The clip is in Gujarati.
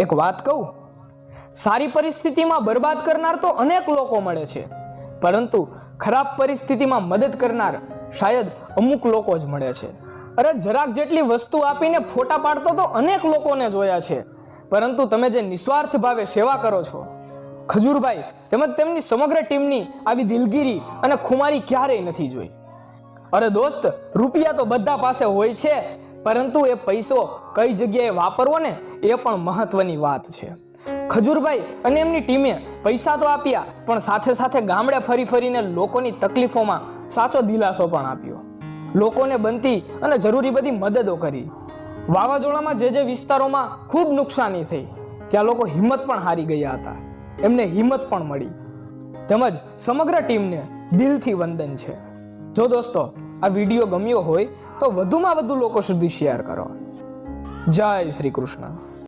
એક વાત કહું, સારી પરિસ્થિતિમાં બરબાદ કરનાર તો અનેક લોકો મળે છે, પરંતુ ખરાબ પરિસ્થિતિમાં મદદ કરનાર શાયદ અમુક લોકો જ મળે છે. અરે જરાક જેટલી વસ્તુ આપીને ફોટા પાડતો તો અનેક લોકોને જોયા છે, પરંતુ તમે જે નિસ્વાર્થ ભાવે સેવા કરો છો, ખજૂરભાઈ તેમજ તેમની સમગ્ર ટીમની આવી દિલગીરી અને ખુમારી ક્યારેય નથી જોઈ. અરે દોસ્ત, રૂપિયા તો બધા પાસે હોય છે, પરંતુ એ પૈસો કઈ જગ્યાએ વાપરવો ને એ પણ મહત્વની વાત છે. ખજૂરભાઈ અને એમની ટીમે પૈસા તો આપ્યા, પણ સાથે સાથે ગામડે ફરી ફરીને લોકોની તકલીફોમાં સાચો દિલાસો પણ આપ્યો. લોકોને બનતી અને જરૂરી બધી મદદો કરી. વાવાઝોડામાં જે વિસ્તારોમાં ખૂબ નુકસાની થઈ, ત્યાં લોકો હિંમત પણ હારી ગયા હતા, એમને હિંમત પણ મળી. તેમજ સમગ્ર ટીમને દિલથી વંદન છે. જો દોસ્તો આ વિડીયો ગમ્યો હોય તો વધુમાં વધુ લોકો સુધી શેર કરો. જય શ્રી કૃષ્ણ.